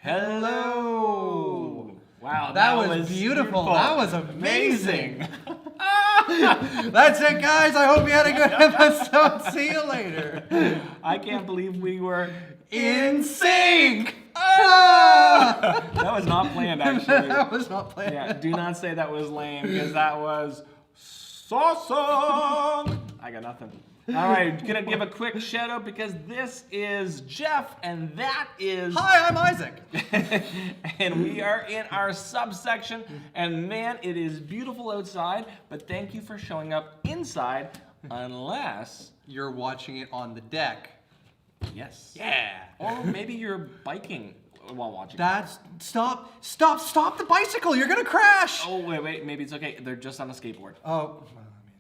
Hello. Wow, that was beautiful. That was amazing. That's it, guys. I hope you had a good episode. See you later. I can't believe we were In sync. That was not planned, actually. That was not planned. Yeah, do not say that was lame, because that was awesome. I got nothing. All right, gonna give a quick shout out because this is Geoff and that is... Hi, I'm Isaac. And we are in our subsection, and man, it is beautiful outside, but thank you for showing up inside, unless... You're watching it on the deck. Yes. Yeah. Or maybe you're biking while watching. That's... Stop the bicycle. You're gonna crash. Oh, wait, maybe it's okay. They're just on a skateboard. Oh...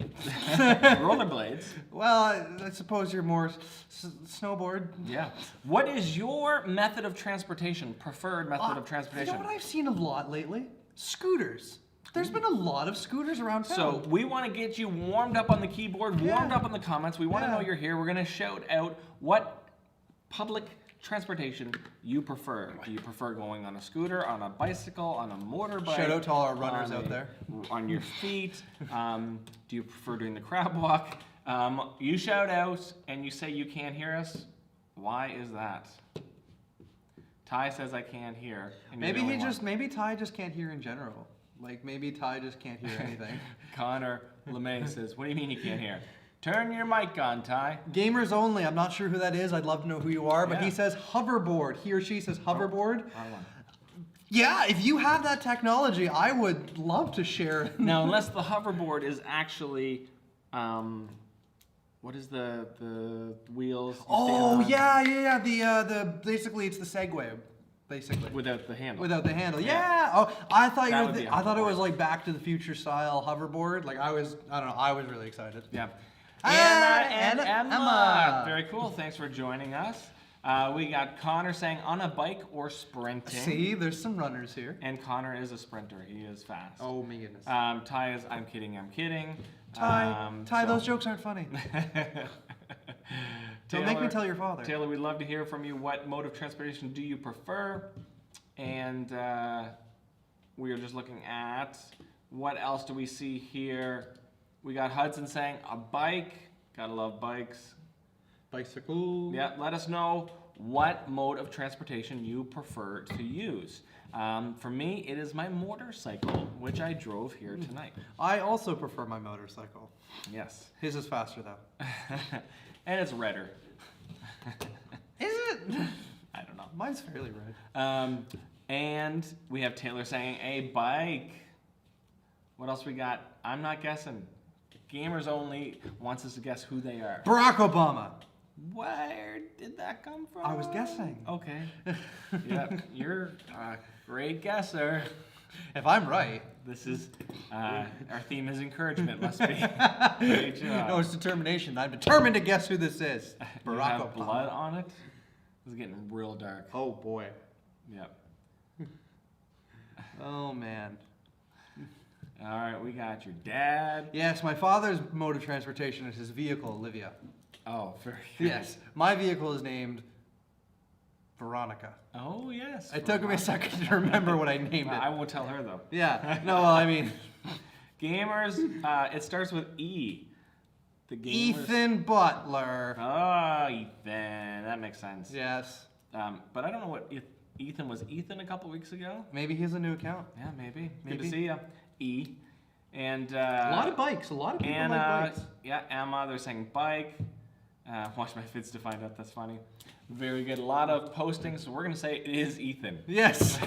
Rollerblades. Well, I suppose you're more snowboard. Yeah. What is your method of transportation, preferred method of transportation? You know what I've seen a lot lately? Scooters. There's been a lot of scooters around town. So we want to get you warmed up on the keyboard, warmed up in the comments. We want to know you're here. We're going to shout out what public transportation you prefer. Do you prefer going on a scooter, on a bicycle, on a motorbike? Shout out to all our runners out there. On your feet. Do you prefer doing the crab walk? You shout out and you say you can't hear us. Why is that? Ty says I can't hear. Maybe Ty just can't hear in general. Like maybe Ty just can't hear anything. Connor LeMay says, what do you mean you can't hear? Turn your mic on, Ty. Gamers only. I'm not sure who that is. I'd love to know who you are. But he says hoverboard. He or she says hoverboard. Yeah, if you have that technology, I would love to share. Now, unless the hoverboard is actually, what is the wheels? Oh yeah. The basically it's the Segway. Basically. Without the handle. Without the handle. Yeah. Oh, I thought I thought it was like Back to the Future style hoverboard. Like I don't know. I was really excited. Yeah. Anna and Emma. Very cool. Thanks for joining us. We got Connor saying on a bike or sprinting. See, there's some runners here. And Connor is a sprinter. He is fast. Oh my goodness. Ty is I'm kidding. Ty, those jokes aren't funny. Don't make me tell your father. Taylor, we'd love to hear from you. What mode of transportation do you prefer? And we are just looking at what else do we see here. We got Hudson saying a bike. Gotta love bikes. Bicycle. Yeah, let us know what mode of transportation you prefer to use. For me, it is my motorcycle, which I drove here tonight. I also prefer my motorcycle. Yes. His is faster though. And it's redder. Is it? I don't know. Mine's fairly red. And we have Taylor saying a bike. What else we got? I'm not guessing. Gamers Only wants us to guess who they are. Barack Obama. Where did that come from? I was guessing. Okay. Yeah, you're a great guesser. If I'm right. This is, our theme is encouragement, must be. Great job. No, it's determination. I'm determined to guess who this is. You Barack have Obama. blood on it? This is getting real dark. Oh boy. Yep. Oh man. All right, we got your dad. Yes, my father's mode of transportation is his vehicle, Olivia. Oh, very good. Yes, my vehicle is named Veronica. Oh, yes. It took me a second to remember what I named it. I won't tell her, though. Yeah, no, well, I mean... Gamers, it starts with E. The gamers... Ethan Butler. Oh, Ethan. That makes sense. Yes. But I don't know what Ethan was. Ethan a couple weeks ago? Maybe he has a new account. Yeah, maybe. Good to see you. E. And... a lot of bikes. A lot of people like bikes. Yeah, Emma, they're saying bike. Watch my vids to find out. That's funny. Very good. A lot of postings. So we're going to say it is Ethan. Yes.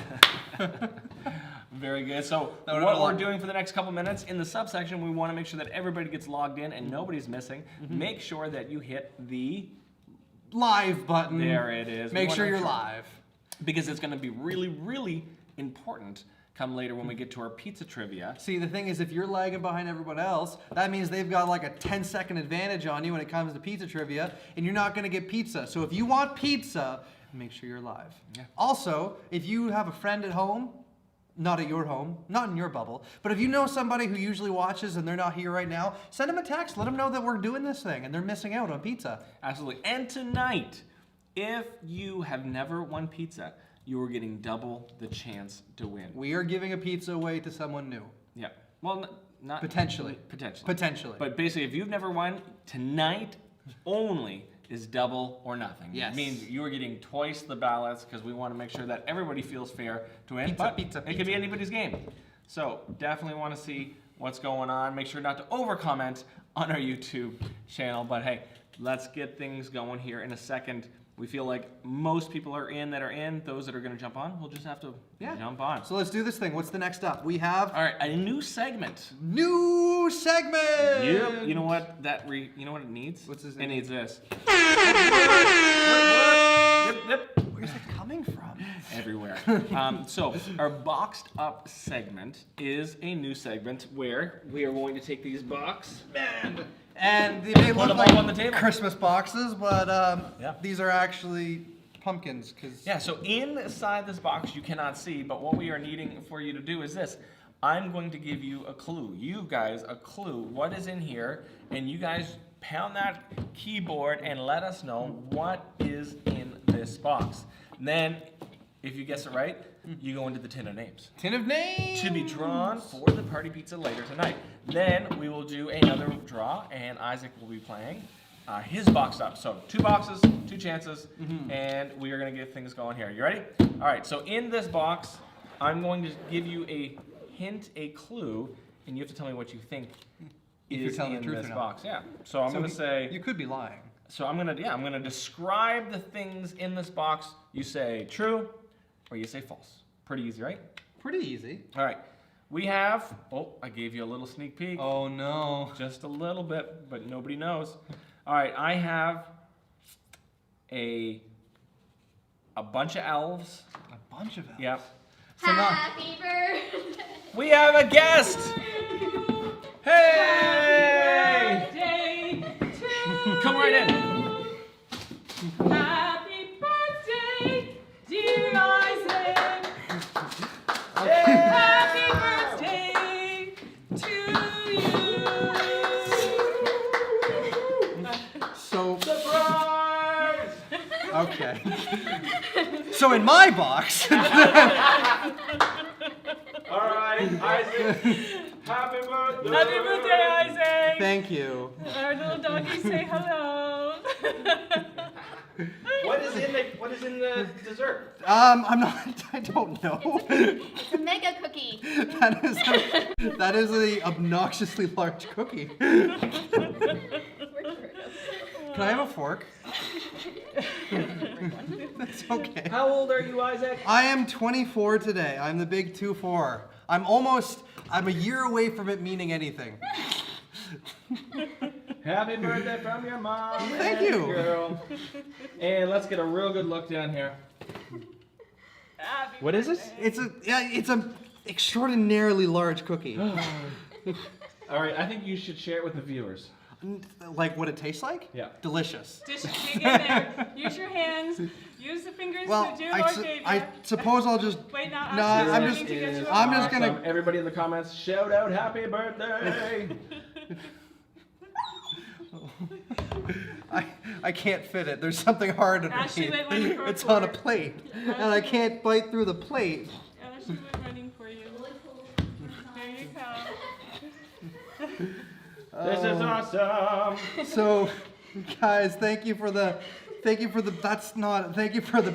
Very good. So what we're doing for the next couple minutes, in the subsection, we want to make sure that everybody gets logged in and nobody's missing. Make sure that you hit the... live button. There it is. Make sure you're live. Because it's going to be really, really important come later when we get to our pizza trivia. See, the thing is, if you're lagging behind everyone else, that means they've got like a 10-second advantage on you when it comes to pizza trivia, and you're not going to get pizza. So if you want pizza, make sure you're live. Yeah. Also, if you have a friend at home, not at your home, not in your bubble, but if you know somebody who usually watches and they're not here right now, send them a text. Let them know that we're doing this thing and they're missing out on pizza. Absolutely. And tonight, if you have never won pizza, you are getting double the chance to win. We are giving a pizza away to someone new. Yeah. Well, not Potentially. Potentially. But basically, if you've never won, tonight only is double or nothing. Yes. It means you are getting twice the ballots because we want to make sure that everybody feels fair to win. Pizza, but pizza, it pizza. could be anybody's game. So definitely want to see what's going on. Make sure not to over-comment on our YouTube channel. But hey, let's get things going here in a second. We feel like most people are in that are in. Those that are going to jump on, we'll just have to jump on. So let's do this thing. What's the next up? We have All right, a new segment. new segment. Yep. You know what you know what it needs? What's this It name? needs this. Yep. Where's it coming from? Everywhere. So our boxed up segment is a new segment where we are going to take these And they may Put look them like all on the table. Christmas boxes, but Yeah. these are actually pumpkins. Yeah, so inside this box you cannot see, but what we are needing for you to do is this. I'm going to give you a clue. You guys a clue what is in here, and you guys pound that keyboard and let us know what is in this box. And then, if you guess it right, you go into the tin of names. Tin of names. To be drawn for the party pizza later tonight. Then we will do another draw, and Isaac will be playing his box up. So 2 boxes, 2 chances, and we are going to get things going here. You ready? All right, so in this box, I'm going to give you a hint, a clue, and you have to tell me what you think If you're is telling in the truth this or not. box. Yeah. So I'm going to say... You could be lying. So I'm gonna describe the things in this box. You say true, or you say false. Pretty easy, right? Pretty easy. All right. We have. Oh, I gave you a little sneak peek. Oh no. Just a little bit, but nobody knows. All right. I have a bunch of elves. A bunch of elves. Yep. So not. Happy birthday. We have a guest. Hey! Birthday to Come right in. Happy birthday, dear Isaac. Yay! Happy birthday to you. So Surprise! okay. So in my box. All right, Isaac. Happy birthday. Happy birthday, Isaac. Thank you. Our little doggies say hello. What is in the dessert? I'm not. I don't know. It's a mega cookie. That is a obnoxiously large cookie. Can I have a fork? That's okay. How old are you, Isaac? I am 24 today. I'm the big 2-4. I'm a year away from it meaning anything. Happy birthday from your mom. Thank and you. Girl. And let's get a real good look down here. Happy What is this? It's a extraordinarily large cookie. All right, I think you should share it with the viewers. Like what it tastes like? Yeah. Delicious. Dish, dig in there. Use your hands. Use the fingers Well, to do I Arcadia. suppose I'll just. Wait, now No, I'm I'm just just- to get you I'm a just box. gonna- Everybody in the comments, shout out happy birthday. I can't fit it. There's something hard Ashley underneath. went running for a It's on a fork. plate, and I can't bite through the plate. Ashley went running for you. There you go. This is awesome. So, guys, thank you for the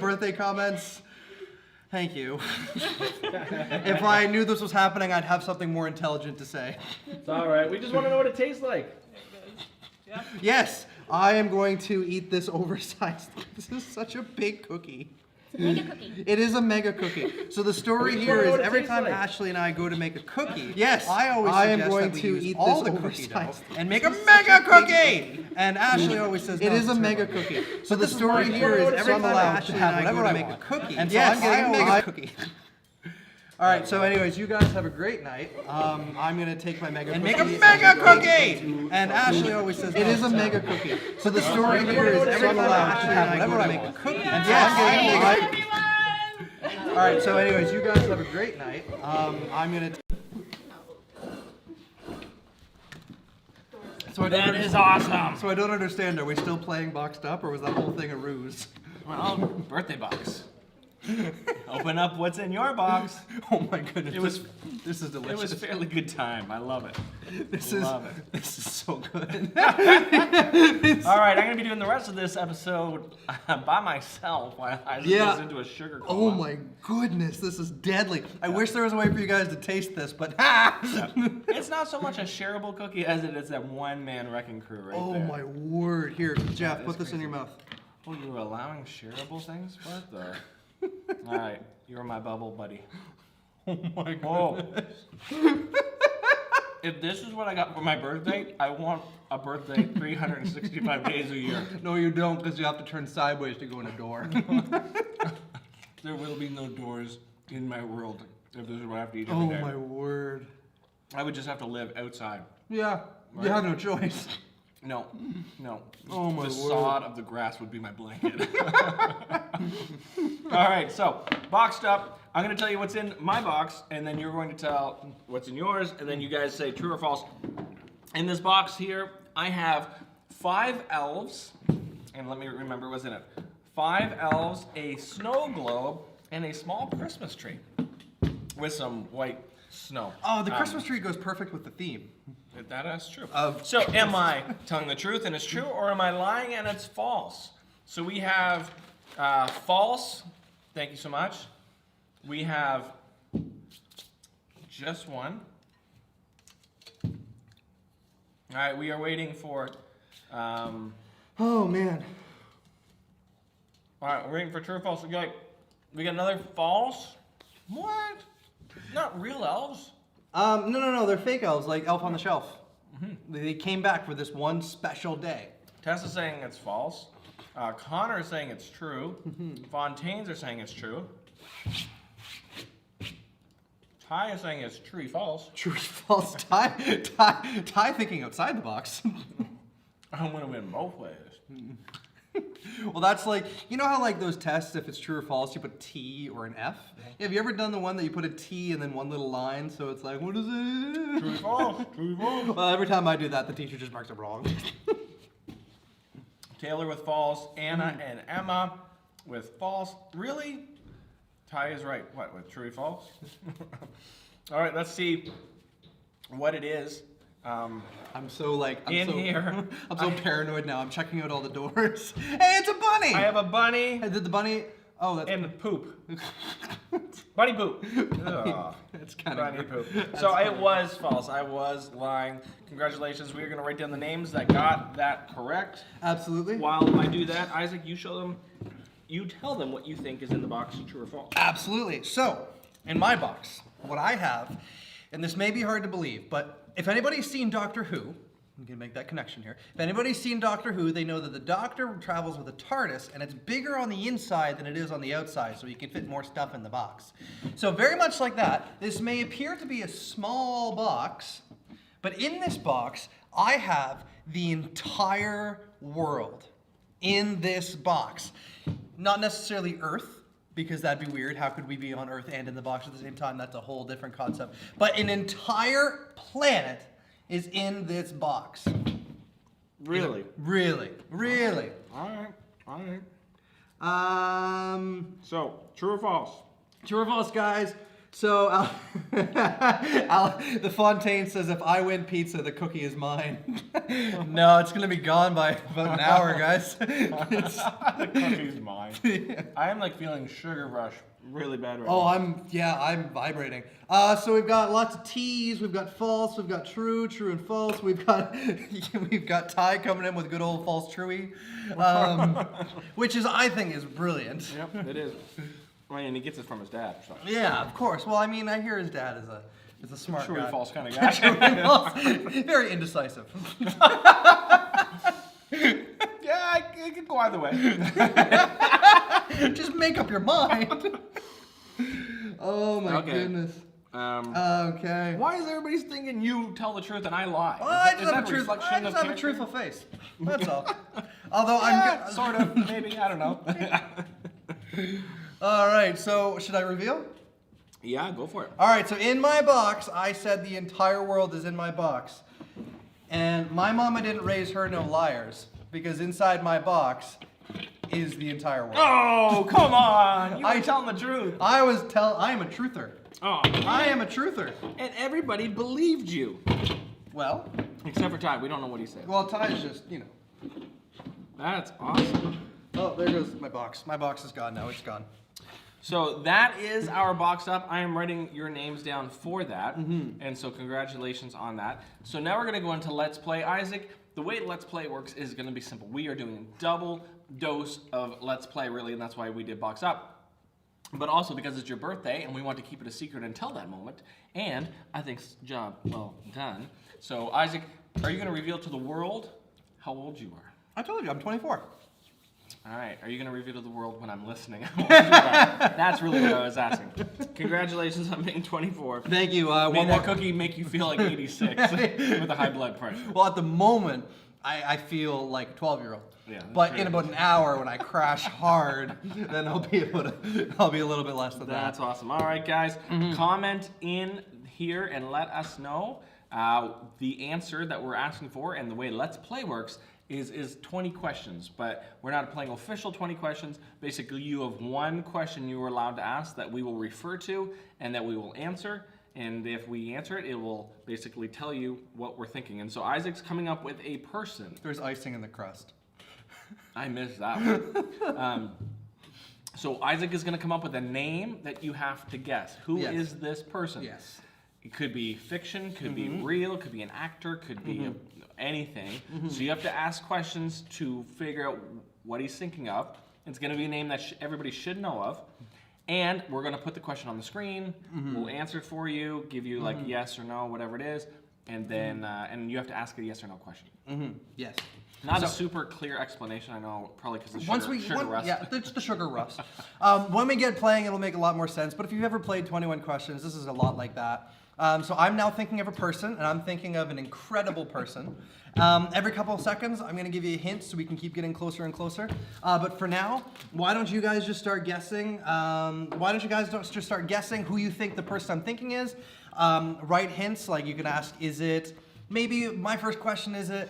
birthday comments. Thank you. If I knew this was happening, I'd have something more intelligent to say. It's all right. We just want to know what it tastes like. Yep. Yes, I am going to eat this oversized. This is such a big cookie. It's a mega cookie. It is a mega cookie. So the story Just here wanna know is what it every tastes time like. Ashley and I go to make a cookie, yes, I am suggest going that we to use eat all this the cookie oversized dough and make a mega cookie. And Ashley always says it is a mega cookie. So the story mine. here is So every I'm time allowed Ashley to and have I go whatever to I make a want. cookie, And so yes, I'm getting I a mega mega cookie. All right. So, anyways, you guys have a great night. I'm gonna take my mega And cookie make a mega cookie! And Ashley always says it is a mega cookie. So the story here is every time Ashley and I go to make a cookie, and so I'm getting a mega cookie. Everyone! All right. So, anyways, you guys have a great night. I'm gonna. So I don't That understand- is awesome. So I don't understand. Are we still playing boxed up, or was that whole thing a ruse? Well, birthday box. Open up what's in your box. Oh my goodness. This is It delicious. was a fairly good time. I love it. This Love it. This is so good. All right, I'm gonna be doing the rest of this episode by myself while Isaac goes into a sugar coma. Oh my goodness, this is deadly. I wish there was a way for you guys to taste this, but It's not so much a shareable cookie as it is that one-man wrecking crew right oh there. my word. Here, Jeff, That put is this in crazy. your mouth. Oh, you're allowing shareable things? What the? All right, you're my bubble buddy. Oh my Whoa. If this is what I got for my birthday, I want a birthday 365 days a year. No, you don't, because you have to turn sideways to go in a door. There will be no doors in my world if this is what I have to eat every Oh day. my word. I would just have to live outside. Yeah, Right. you have no choice. No. Oh my The word. sod of the grass would be my blanket. All right, so boxed up. I'm going to tell you what's in my box, and then you're going to tell what's in yours, and then you guys say true or false. In this box here, I have 5 elves, and let me remember what's in it. 5 elves, a snow globe, and a small Christmas tree with some white snow. Oh, the Christmas tree goes perfect with the theme. That's true. Of- So am I telling the truth and it's true, or am I lying and it's false? So we have false. Thank you so much. We have just one. All right, we are waiting for. Oh man. All right, we're waiting for true or false. We got another false. What? Not real elves. No, they're fake elves, like Elf on the Shelf. They came back for this one special day. Tessa's saying it's false. Connor is saying it's true. Fontaine's are saying it's true. Ty is saying it's true false. True or false? Ty thinking outside the box. I'm gonna win both ways. Well, that's like, you know how like those tests, if it's true or false, you put T or an F? Have you ever done the one that you put a T and then one little line, so it's like, what is it? True false. True false. Well, every time I do that, the teacher just marks it wrong. Taylor with false. Anna and Emma with false. Really? Ty is right. What, with true or false? All right, let's see what it is. I'm so like, Here. I'm so paranoid now. I'm checking out all the doors. Hey, it's a bunny! I have a bunny Hey, did the bunny? Oh, that's and poop. Bunny poop. Ugh. that's kind of Bunny poop. So it was false. I was lying. Congratulations. We are going to write down the names that got that correct. Absolutely. While I do that, Isaac, you show them. You tell them what you think is in the box, true or false. Absolutely. So, in my box, what I have, and this may be hard to believe, but if anybody's seen Doctor Who, I'm going to make that connection here. If anybody's seen Doctor Who, they know that the Doctor travels with a TARDIS, and it's bigger on the inside than it is on the outside, so you can fit more stuff in the box. So very much like that, this may appear to be a small box, but in this box, I have the entire world in this box. Not necessarily Earth, because that'd be weird. How could we be on Earth and in the box at the same time? That's a whole different concept. But an entire planet is in this box. Really? Really. All right. So, true or false? true or false, guys? So, the Fontaine says, if I win pizza, the cookie is mine. No, it's going to be gone by about an hour, guys. The cookie's mine. I am like feeling sugar rush really bad right Oh, now. I'm vibrating. So we've got lots of T's, we've got false, we've got true and false, we've got Ty coming in with good old false truey, which is, I think, is brilliant. Yep, it is. I mean, and he gets it from his dad. So. Yeah, of course. Well, I mean, I hear his dad is a smart True guy. and false kind of guy. True and false. Very indecisive. Yeah, it could go either way. Just make up your mind. Oh my Okay. goodness. Okay. Why is everybody thinking you tell the truth and I lie? Well, I Is just that have, a reflection of a character? truthful face. That's all. Although Yeah, I'm sort of, maybe, I don't know. All right, so should I reveal? Yeah, go for it. All right, so in my box, I said the entire world is in my box. And my mama didn't raise her no liars, because inside my box is the entire world. Oh, come on! You were telling the truth. I am a truther. Oh, I am a truther. and everybody believed you. Well, Except for Ty. We don't know what he said. Ty is just, That's awesome. Oh, there goes my box. My box is gone now. It's gone. So that is our box up. I am writing your names down for that. And so congratulations on that. So now we're going to go into Let's Play. Isaac, the way Let's Play works is going to be simple. We are doing a double dose of Let's Play, really, and that's why we did box up. But also because it's your birthday and we want to keep it a secret until that moment. And I think job well done. So Isaac, are you going to reveal to the world how old you are? I told you, I'm 24. All right. Are you going to reveal to the world when I'm listening? That's really what I was asking. Congratulations on being 24. Thank you. May that cookie make you feel like 86 with a high blood pressure. Well, at the moment, I feel like a 12-year-old. Yeah, that's but true. in about an hour, when I crash hard, then I'll be a little bit less than That's that. awesome. All right, guys. Comment in here and let us know the answer that we're asking for, and the way Let's Play works is 20 questions, but we're not playing official 20 questions. Basically, you have one question you are allowed to ask that we will refer to and that we will answer. And if we answer it, it will basically tell you what we're thinking. And so Isaac's coming up with a person. There's icing in the crust. I missed that one. So Isaac is going to come up with a name that you have to guess. Who Yes. is this person? Yes. It could be fiction, could be real, could be an actor, could be anything. So you have to ask questions to figure out what he's thinking of. It's going to be a name that everybody should know of. And we're going to put the question on the screen. We'll answer it for you, give you like yes or no, whatever it is. And then and you have to ask a yes or no question. Yes. Not a super clear explanation, I know, probably because the sugar rust. Yeah, it's the sugar rust. When we get playing, it'll make a lot more sense. But if you've ever played 21 Questions, this is a lot like that. So I'm now thinking of a person, and I'm thinking of an incredible person. Every couple of seconds, I'm going to give you a hint so we can keep getting closer and closer. But for now, why don't you guys just start guessing? Why don't you guys just start guessing who you think the person I'm thinking is? Write hints, like you can ask, is it, maybe my first question is it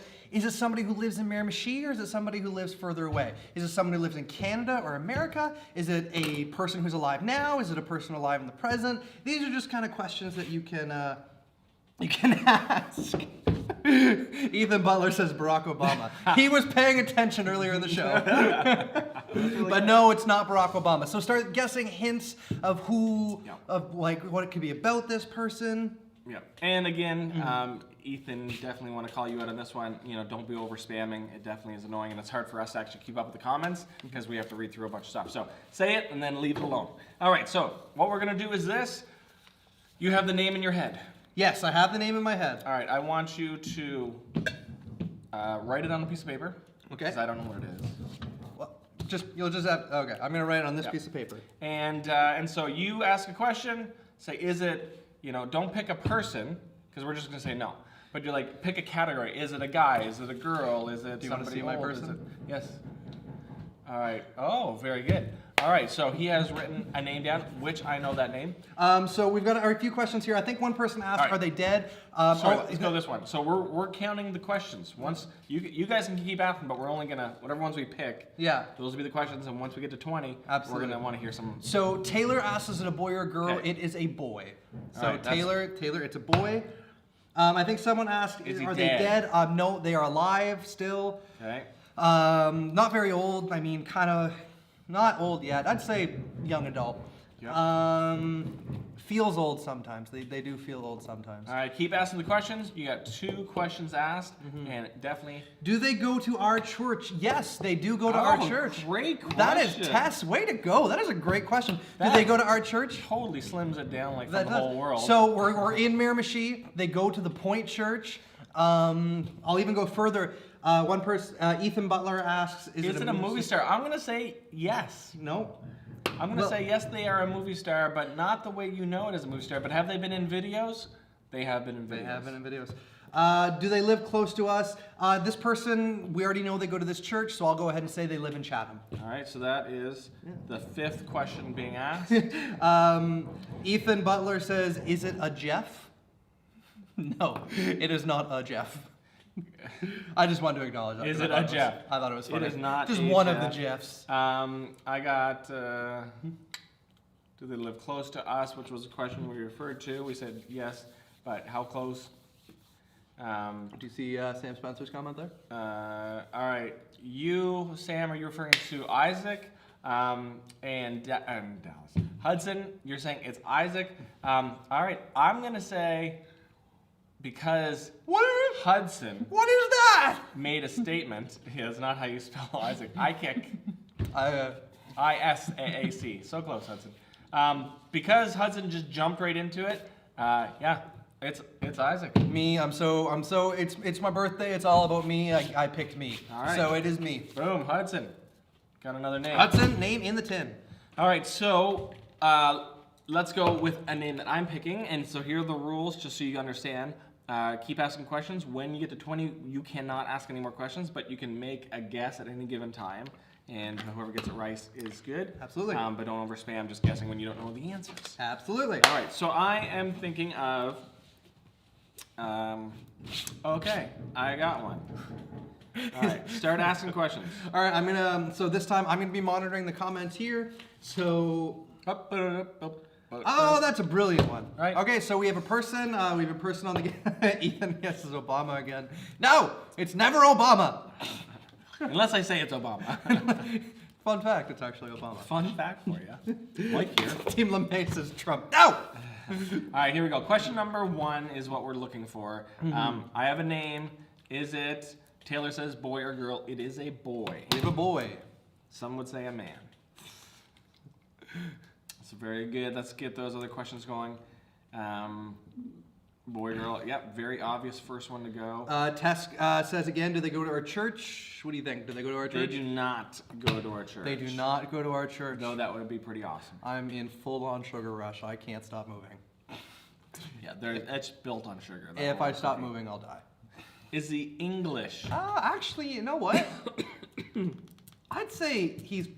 somebody who lives in Miramichi, or is it somebody who lives further away? Is it somebody who lives in Canada or America? Is it a person who's alive now? Is it a person alive in the present? These are just kind of questions that you can ask. Ethan Butler says Barack Obama. He was paying attention earlier in the show. But no, it's not Barack Obama. So start guessing hints of who, of like what it could be about this person. Yeah. And again, Ethan, definitely want to call you out on this one. You know, don't be over spamming. It definitely is annoying, and it's hard for us to actually keep up with the comments because we have to read through a bunch of stuff. So say it and then leave it alone. All right, so what we're going to do is this. You have the name in your head. Yes, I have the name in my head. All right, I want you to write it on a piece of paper. Okay. Because I don't know what it is. Well, you'll just have, okay, I'm gonna write it on this piece of paper. And so you ask a question, say, is it, don't pick a person, because we're just gonna say no. But you're like, pick a category. Is it a guy? Is it a girl? Is it Do you want to somebody see my old? Is person? it- Yes. All right. Oh, very good. All right, so he has written a name down, which I know that name. So we've got a few questions here. I think one person asked, All right. are they dead? Sorry, let's go this one. So we're counting the questions. Once you guys can keep asking, but we're only gonna whatever ones we pick. Yeah. Those will be the questions, and once we get to 20, Absolutely. we're gonna want to hear some. So Taylor asks, is it a boy or a girl? Okay. It is a boy. So All right, Taylor, it's a boy. I think someone asked, Is he are they dead? dead? No, they are alive still. Okay. Not very old. I mean, kind of not old yet. I'd say young adult. Yep. Feels old sometimes. They do feel old sometimes. All right, keep asking the questions. You got 2 questions asked, and definitely. Do they go to our church? Yes, they do go to our church. Great question. That is Tess. Way to go. That is a great question. That Do they go to our church? Totally slims it down like That from the does. whole world. So we're in Miramichi. They go to the Point Church. I'll even go further. One person, Ethan Butler asks, is it a movie star? I'm gonna say yes. No. I'm gonna say yes. They are a movie star, but not the way you know it as a movie star. But have they been in videos? They have been in videos. They have been in videos. Do they live close to us? This person, we already know they go to this church, so I'll go ahead and say they live in Chatham. All right, so that is the 5th question being asked. Ethan Butler says, is it a Geoff? No, it is not a Geoff. I just wanted to acknowledge that. Is 'cause it I thought a Geoff? I thought it was funny. It is not just a one of the Geoff. Geoffs. I got, do they live close to us, which was a question we referred to. We said yes, but how close? Do you see Sam Spencer's comment there? All right, you, Sam, are you referring to Isaac? And Dallas. Hudson, you're saying it's Isaac. All right, I'm going to say because Hudson What is that? made a statement. Yeah, that's not how you spell Isaac. I-kick. I, I-S-A-A-C. So close, Hudson. Because Hudson just jumped right into it, yeah, it's Isaac. me, it's my birthday, it's all about me, I picked me. All right. So it is me. Boom, Hudson. Got another name. Hudson, name in the tin. All right, so let's go with a name that I'm picking. And so here are the rules, just so you understand. Keep asking questions. When you get to 20, you cannot ask any more questions, but you can make a guess at any given time. And whoever gets it right is good. Absolutely. But don't over spam just guessing when you don't know the answers. Absolutely. All right, so I am thinking of, okay, I got one. All right, start asking questions. All right, so this time I'm gonna be monitoring the comments here. So, oh, that's a brilliant one. Right. Okay, so we have a person on the, Ethan guesses Obama again. No, it's never Obama. Unless I say it's Obama. Fun fact, it's actually Obama. Fun fact for you. Like here. Team LeMay says Trump. No! All right, here we go. Question number 1 is what we're looking for. I have a name. Is it, Taylor says boy or girl? It is a boy. We have a boy. Some would say a man. That's very good. Let's get those other questions going. Boy, girl. Yep, very obvious first one to go. Tess says again, do they go to our church? What do you think? Do they go to our They church? do not go to our church. They do not go to our church. Though that would be pretty awesome. I'm in full-on sugar rush. I can't stop moving. Yeah, it's built on sugar. that If one. I stop moving, I'll die. Is he English? Actually, you know what? I'd say he's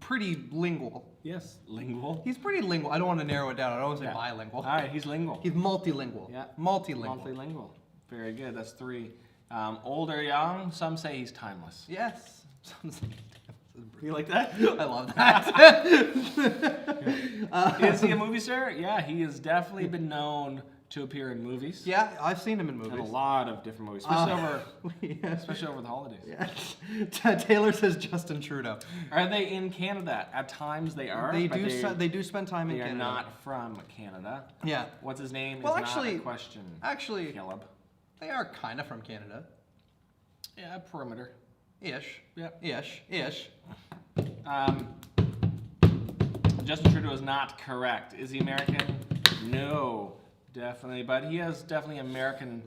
pretty lingual. Yes, lingual. He's pretty lingual. I don't want to narrow it down. I don't want to say Yeah. bilingual. All right, he's lingual. He's multilingual. Yeah. Multilingual. Multilingual. Very good. That's 3. Old or young? Some say he's timeless. Yes. You like that? I love that. Is he a movie star? Yeah, he has definitely been known to appear in movies. Yeah, I've seen him in In a movies. lot of different movies, especially over the holidays. Yeah. Taylor says Justin Trudeau. Are they in Canada? At times they are. They but do spend time in They are Canada. not from Canada. Yeah. What's his name? Well, is actually- not a question. Actually, Caleb. they are kind of from Canada. Yeah, perimeter. Ish. Yep. Ish. Justin Trudeau is not correct. Is he American? No, definitely. But he has definitely American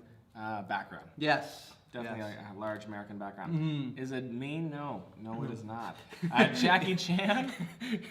background. Yes. Definitely Yes. a large American background. Is it me? No, it is not. Jackie Chan?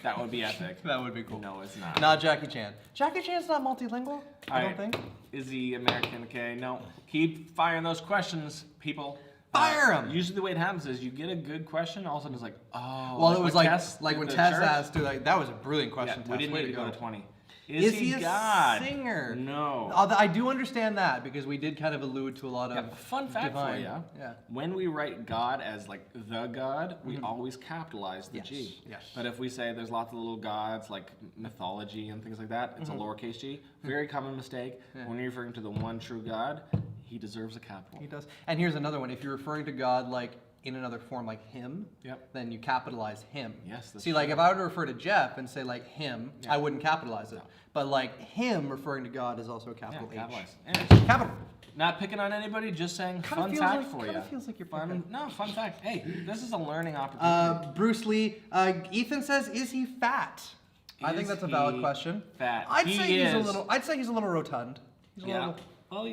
That would be epic. That would be cool. No, it's not. Not Jackie Chan. Jackie Chan's not multilingual, I don't Alright. think. Is he American? Okay, no. Keep firing those questions, people. Fire 'em! Usually the way it happens is you get a good question, all of a sudden it's like, oh. Well, it was when like Tess when did the Tess church. asked, that was a brilliant Yeah, question. we Tess. didn't Way need to go to 20. Is he a God? singer? No. I do understand that because we did kind of allude to a lot Yeah, of fun fact divine. for you. Yeah. When we write God as like the God, we always capitalize the Yes, G. yes. But if we say there's lots of little gods like mythology and things like that, it's a lowercase g. Very common mistake. When you're referring to the one true God, he deserves a capital. He does. And here's another one. If you're referring to God like in another form like him, Yep. then you capitalize him. Yes, that's See, like if I were to refer to Geoff and say like him, Yeah. I wouldn't capitalize it. No. But like him referring to God is also a Yeah, capital H. capitalize. Anyways, Capital. not picking on anybody, just saying Kinda fun feels fact like- for kinda you. feels like you're fun. picking. No, fun fact. Hey, this is a learning opportunity. Bruce Lee. Ethan says, "Is he fat?" I think Is that's a valid he question. fat? I'd He say he's a is. little. I'd say he's a little rotund. He's a Yeah. little. Well,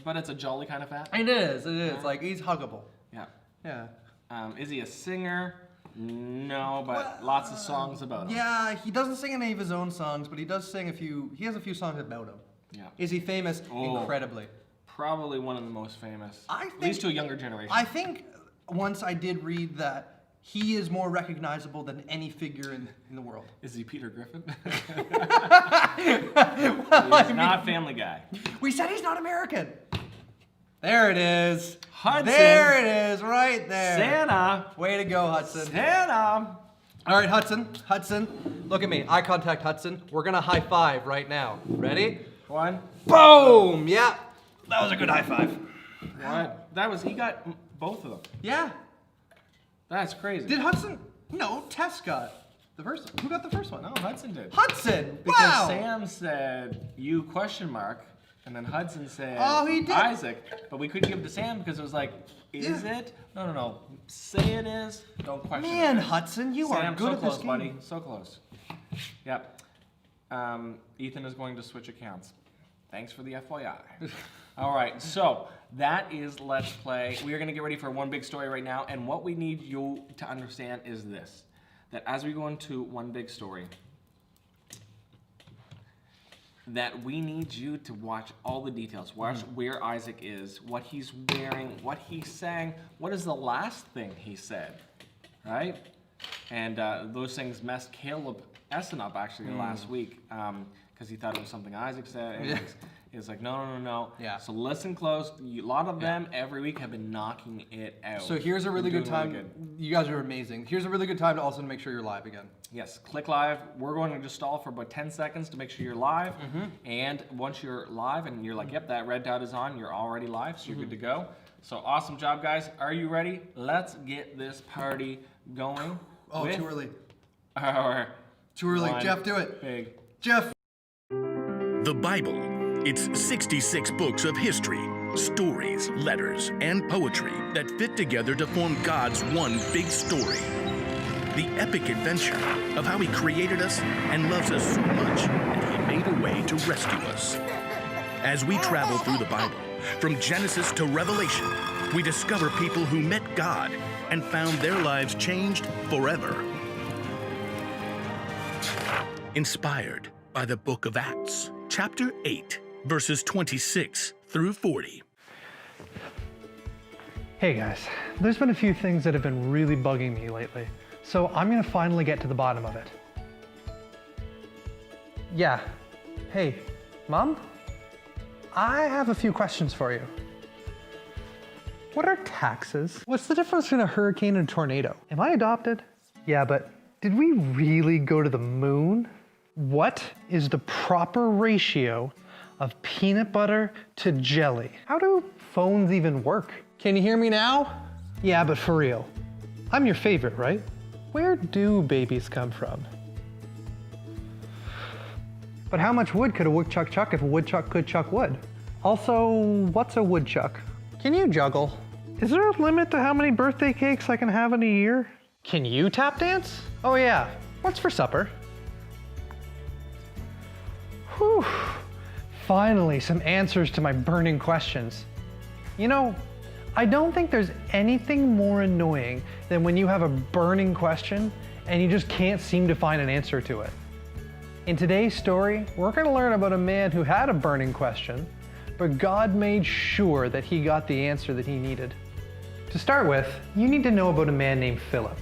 but it's a jolly kind of fat. It is. It is. Like he's huggable. Yeah. Yeah. Is he a singer? No, but lots of songs about him. Yeah, he doesn't sing any of his own songs, but he does sing a few. He has a few songs about him. Yeah. Is he famous? Oh. Incredibly. Probably one of the most famous. I At least think- to a younger generation. I think once I did read that He is more recognizable than any figure in the world. Is he Peter Griffin? Well, He's not Family Guy. we said he's not American. There it is. Hudson. There it is, right there. Santa. Way to go, Hudson. Santa. All right, Hudson. Hudson, look at me. Eye contact, Hudson. We're gonna high five right now. Ready? One. Boom! Yeah. That was a good high five. What? That was, he got both of them. Yeah. That's crazy. Did Hudson? No, Tess got the first one. Who got the first one? No, Hudson did. Hudson! Because Wow! Sam said, you question mark, and then Hudson said, Oh, he did. Isaac. But we couldn't give it to Sam because it was like, is Yeah. it? No. Say it is. Don't question Man, it. Hudson, you Sam, are good so at close, this game. buddy. So close. Yep. Ethan is going to switch accounts. Thanks for the FYI. All right, so that is Let's Play. We are going to get ready for one big story right now, and what we need you to understand is this, that as we go into one big story, that we need you to watch all the details. Watch where Isaac is, what he's wearing, what he's saying, what is the last thing he said, right? And those things messed Caleb Essen up actually last week because he thought it was something Isaac said. And he was like, no. Yeah. So listen close. A lot of them every week have been knocking it out. So here's a really They're good doing time. really You guys are amazing. Here's a really good time to also make sure you're live again. Yes, click live. We're going to just stall for about 10 seconds to make sure you're live. And once you're live and you're like, yep, that red dot is on, you're already live, so you're good to go. So awesome job, guys. Are you ready? Let's get this party going. Oh, with too early. Our Too early. one Jeff, do it. Big. Jeff. The Bible. It's 66 books of history, stories, letters, and poetry that fit together to form God's one big story. The epic adventure of how He created us and loves us so much that He made a way to rescue us. As we travel through the Bible, from Genesis to Revelation, we discover people who met God and found their lives changed forever. Inspired by the book of Acts, chapter 8, verses 26 through 40. Hey guys, there's been a few things that have been really bugging me lately, so I'm gonna finally get to the bottom of it. Yeah, hey, Mom? I have a few questions for you. What are taxes? What's the difference between a hurricane and a tornado? Am I adopted? Yeah, but did we really go to the moon? What is the proper ratio of peanut butter to jelly? How do phones even work? Can you hear me now? Yeah, but for real. I'm your favorite, right? Where do babies come from? But how much wood could a woodchuck chuck if a woodchuck could chuck wood? Also, what's a woodchuck? Can you juggle? Is there a limit to how many birthday cakes I can have in a year? Can you tap dance? Oh yeah, what's for supper? Whew. Finally, some answers to my burning questions. You know, I don't think there's anything more annoying than when you have a burning question and you just can't seem to find an answer to it. In today's story, we're going to learn about a man who had a burning question, but God made sure that he got the answer that he needed. To start with, you need to know about a man named Philip.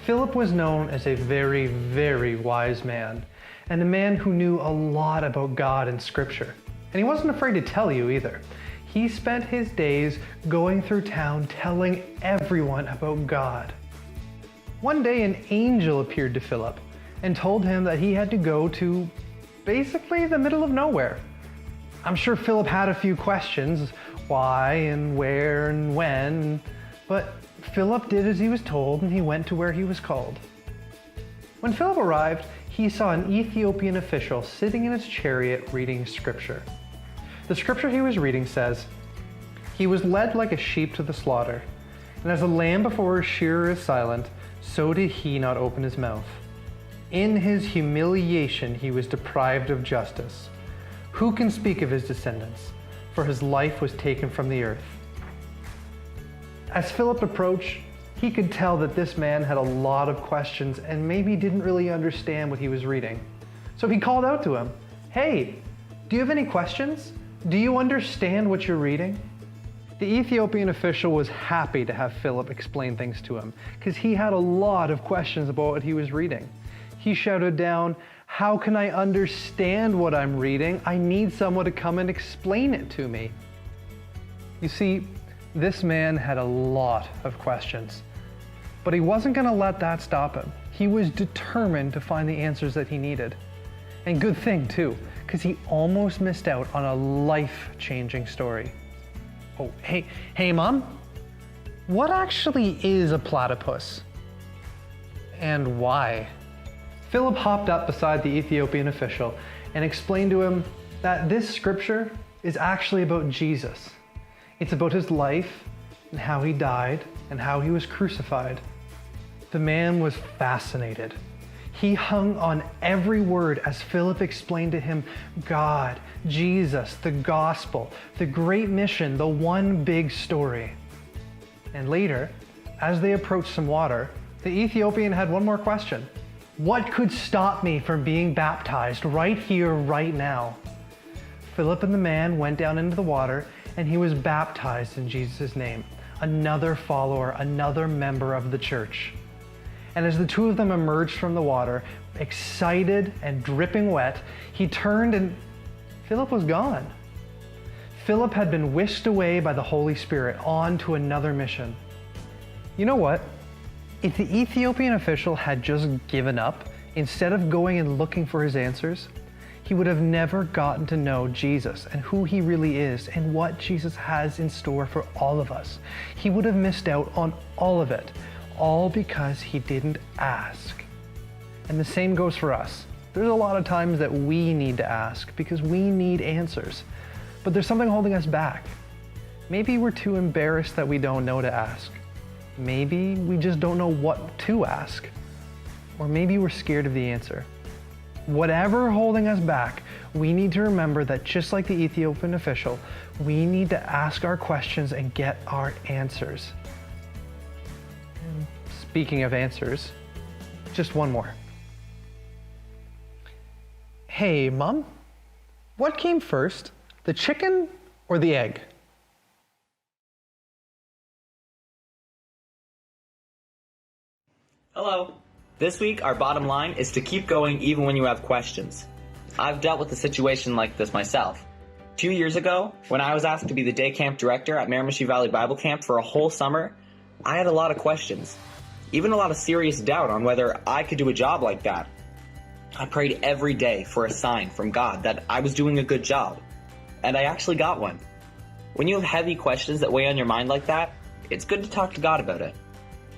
Philip was known as a very, very wise man, and a man who knew a lot about God and Scripture. And he wasn't afraid to tell you either. He spent his days going through town telling everyone about God. One day an angel appeared to Philip and told him that he had to go to basically the middle of nowhere. I'm sure Philip had a few questions, why and where and when, but Philip did as he was told and he went to where he was called. When Philip arrived, he saw an Ethiopian official sitting in his chariot reading scripture. The scripture he was reading says, "He was led like a sheep to the slaughter, and as a lamb before his shearer is silent, so did he not open his mouth. In his humiliation he was deprived of justice. Who can speak of his descendants? For his life was taken from the earth." As Philip approached, he could tell that this man had a lot of questions and maybe didn't really understand what he was reading. So he called out to him, "Hey, do you have any questions? Do you understand what you're reading?" The Ethiopian official was happy to have Philip explain things to him because he had a lot of questions about what he was reading. He shouted down, "How can I understand what I'm reading? I need someone to come and explain it to me." You see, this man had a lot of questions, but he wasn't going to let that stop him. He was determined to find the answers that he needed. And good thing too, because he almost missed out on a life-changing story. Oh, hey Mom, what actually is a platypus? And why? Philip hopped up beside the Ethiopian official and explained to him that this scripture is actually about Jesus. It's about his life and how he died and how he was crucified. The man was fascinated. He hung on every word as Philip explained to him God, Jesus, the gospel, the great mission, the one big story. And later, as they approached some water, the Ethiopian had one more question. What could stop me from being baptized right here, right now? Philip and the man went down into the water and he was baptized in Jesus' name. Another follower, another member of the church. And as the two of them emerged from the water, excited and dripping wet, he turned and Philip was gone. Philip had been whisked away by the Holy Spirit on to another mission. You know what? If the Ethiopian official had just given up, instead of going and looking for his answers, he would have never gotten to know Jesus and who he really is and what Jesus has in store for all of us. He would have missed out on all of it. All because he didn't ask. And the same goes for us. There's a lot of times that we need to ask because we need answers, but there's something holding us back. Maybe we're too embarrassed that we don't know to ask. Maybe we just don't know what to ask. Or maybe we're scared of the answer. Whatever holding us back, we need to remember that just like the Ethiopian official, we need to ask our questions and get our answers. Speaking of answers, just one more. Hey, Mom, what came first, the chicken or the egg? Hello. This week, our bottom line is to keep going even when you have questions. I've dealt with a situation like this myself. 2 years ago, when I was asked to be the day camp director at Miramichi Valley Bible Camp for a whole summer, I had a lot of questions. Even a lot of serious doubt on whether I could do a job like that. I prayed every day for a sign from God that I was doing a good job, and I actually got one. When you have heavy questions that weigh on your mind like that, it's good to talk to God about it.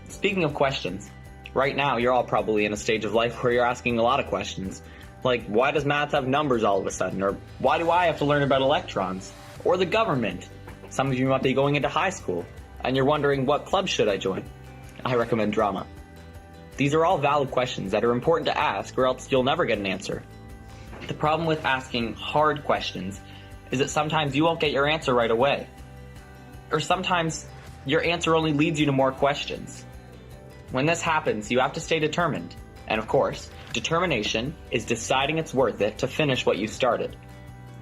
Speaking of questions, right now you're all probably in a stage of life where you're asking a lot of questions, like why does math have numbers all of a sudden, or why do I have to learn about electrons, or the government. Some of you might be going into high school, and you're wondering what club should I join. I recommend drama. These are all valid questions that are important to ask or else you'll never get an answer. The problem with asking hard questions is that sometimes you won't get your answer right away. Or sometimes your answer only leads you to more questions. When this happens, you have to stay determined. And of course, determination is deciding it's worth it to finish what you started.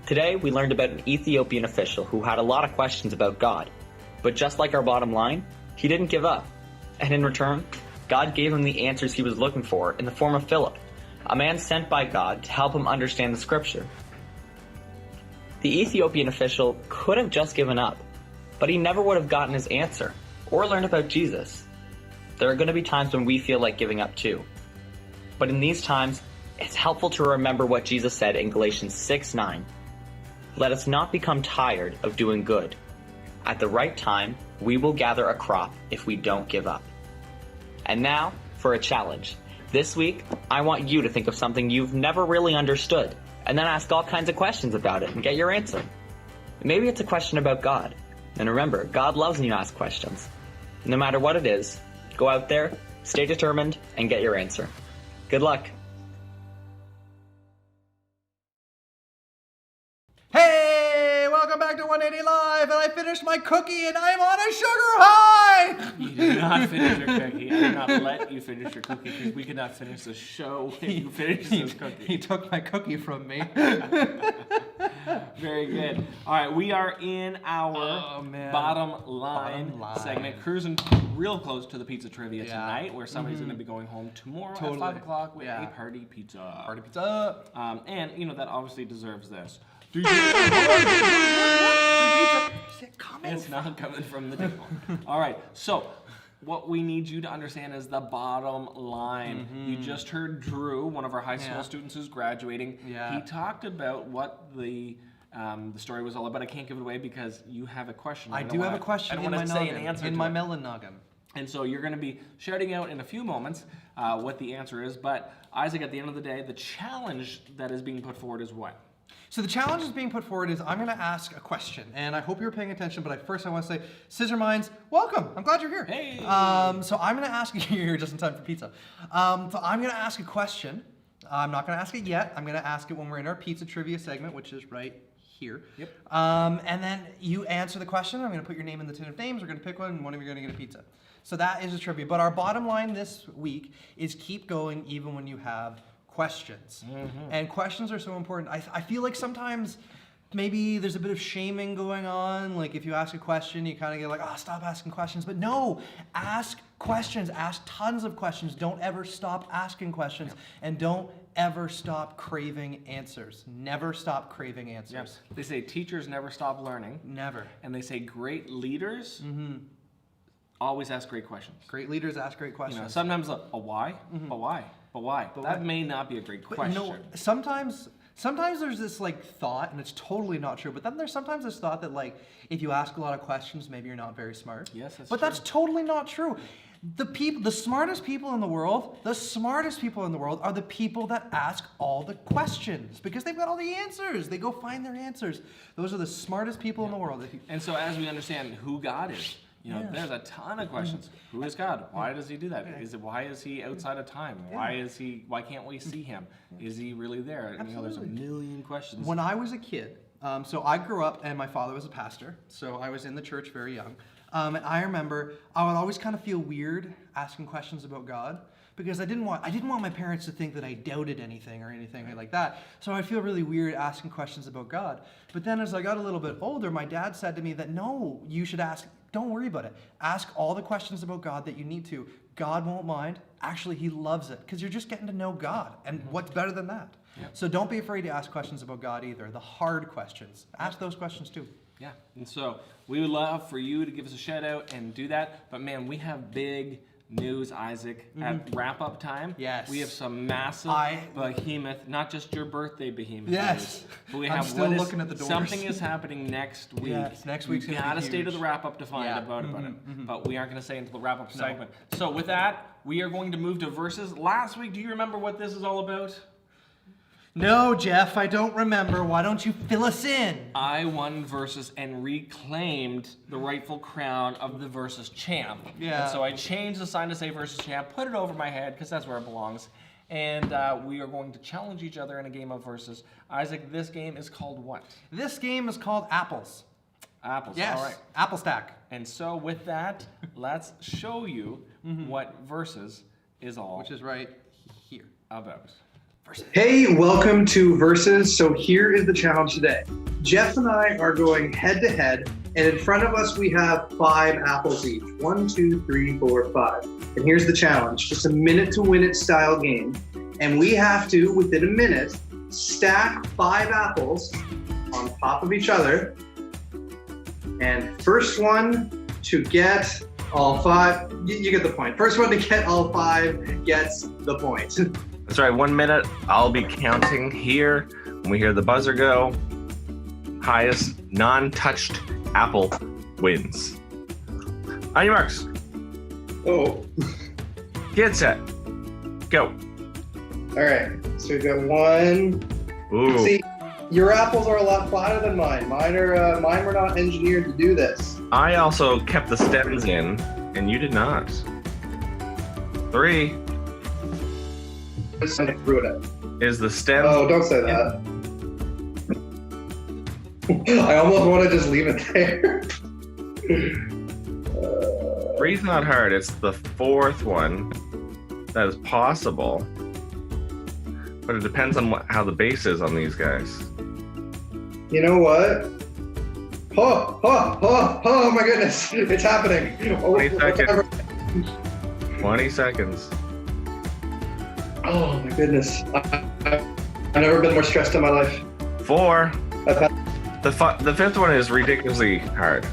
Today, we learned about an Ethiopian official who had a lot of questions about God. But just like our bottom line, he didn't give up. And in return, God gave him the answers he was looking for in the form of Philip, a man sent by God to help him understand the scripture. The Ethiopian official could have just given up, but he never would have gotten his answer or learned about Jesus. There are going to be times when we feel like giving up too. But in these times, it's helpful to remember what Jesus said in Galatians 6:9. Let us not become tired of doing good. At the right time, we will gather a crop if we don't give up. And now, for a challenge. This week, I want you to think of something you've never really understood, and then ask all kinds of questions about it and get your answer. Maybe it's a question about God. And remember, God loves when you ask questions. No matter what it is, go out there, stay determined, and get your answer. Good luck. Hey, welcome back to 180 Live, and I finished my cookie, and I'm on a sugar high! You did not finish your cookie. I did not let you finish your cookie because we could not finish the show when you finished this cookie. He took my cookie from me. Very good. All right, we are in our Oh, man. bottom line Bottom line. segment, cruising real close to the pizza trivia Yeah. tonight, where somebody's going to be going home tomorrow Totally. at 5 o'clock with Yeah. a party pizza. Party pizza. And, you know, that obviously deserves this. It's not coming from the table. All right, so what we need you to understand is the bottom line. You just heard Drew, one of our high school Yeah. students who's graduating. Yeah. He talked about what the story was all about. I can't give it away because you have a question. I don't do have wanna- a question I don't in want my to say noggin. an answer in to my it. melon noggin. And so you're going to be shouting out in a few moments what the answer is. But Isaac, at the end of the day, the challenge that is being put forward is what? So the challenge that's being put forward is I'm going to ask a question, and I hope you're paying attention. But first, I want to say, Scissor Minds, welcome. I'm glad you're here. Hey. So I'm going to ask you here just in time for pizza. So I'm going to ask a question. I'm not going to ask it yet. I'm going to ask it when we're in our pizza trivia segment, which is right here. Yep. And then you answer the question. I'm going to put your name in the tin of names. We're going to pick one, and one of you are going to get a pizza. So that is the trivia. But our bottom line this week is keep going even when you have questions. And questions are so important. I feel like sometimes maybe there's a bit of shaming going on. Like if you ask a question, you kind of get like, oh, stop asking questions. But no, ask questions. Ask tons of questions. Don't ever stop asking questions. And don't ever stop craving answers. Never stop craving answers. Yes. They say teachers never stop learning. Never. And they say great leaders always ask great questions. Great leaders ask great questions. You know, sometimes a why, but why, but why. That may not be a great But question. no, sometimes there's this like thought, and it's totally not true. But then there's sometimes this thought that like if you ask a lot of questions, maybe you're not very smart. Yes, that's But true. that's totally not true. The smartest people in the world are the people that ask all the questions because they've got all the answers. They go find their answers. Those are the smartest people in the world. And so as we understand who God is, you know, there's a ton of questions. Who is God? Why does he do that? Why is he outside of time? Why can't we see him? Is he really there? And, you know, there's a million questions. When I was a kid, so I grew up and my father was a pastor, so I was in the church very young. And I remember I would always kind of feel weird asking questions about God because I didn't want my parents to think that I doubted anything or anything like that. So I feel really weird asking questions about God. But then as I got a little bit older, my dad said to me that no, you should ask. Don't worry about it. Ask all the questions about God that you need to. God won't mind. Actually, he loves it because you're just getting to know God. And what's better than that? Yep. So don't be afraid to ask questions about God either. The hard questions. Ask those questions too. Yeah, and so we would love for you to give us a shout out and do that. But man, we have big news, Isaac, at wrap up time. Yes. We have some massive behemoth, not just your birthday behemoth. Yes. news, but we I'm have still looking at the doors. Something is happening next week. Yes, next week's we gonna be gotta stay to huge. the wrap up to find Yeah. out about it. But we aren't gonna say until the wrap up segment. So with that, we are going to move to verses. Last week, do you remember what this is all about? No, Geoff, I don't remember. Why don't you fill us in? I won versus and reclaimed the rightful crown of the versus champ. Yeah. And so I changed the sign to say versus champ, put it over my head because that's where it belongs. And we are going to challenge each other in a game of versus. Isaac, this game is called what? This game is called Apples. Apples. Yes. All right. Apple Stack. And so with that, let's show you what versus is all Which is right here. about. Hey, welcome to Versus. So here is the challenge today. Geoff and I are going head to head, and in front of us we have 5 apples each. 1, 2, 3, 4, 5. And here's the challenge. It's a minute to win it style game. And we have to, within a minute, stack 5 apples on top of each other. And first one to get all 5, you get the point. First one to get all 5 gets the point. That's right, 1 minute. I'll be counting here. When we hear the buzzer go, highest non-touched apple wins. On your marks, Oh, get set, go. all right. So we've got 1. Ooh, See, your apples are a lot flatter than mine. Mine were not engineered to do this. I also kept the stems in, and you did not. 3 I threw it out. is the stem. Oh, don't say that. I almost want to just leave it there. 3's not hard. It's the 4th one that is possible, but it depends on how the base is on these guys. You know what? Oh my goodness. It's happening. 20 seconds. 20 seconds. Oh my goodness. I've never been more stressed in my life. 4. I've had The fifth one is ridiculously hard.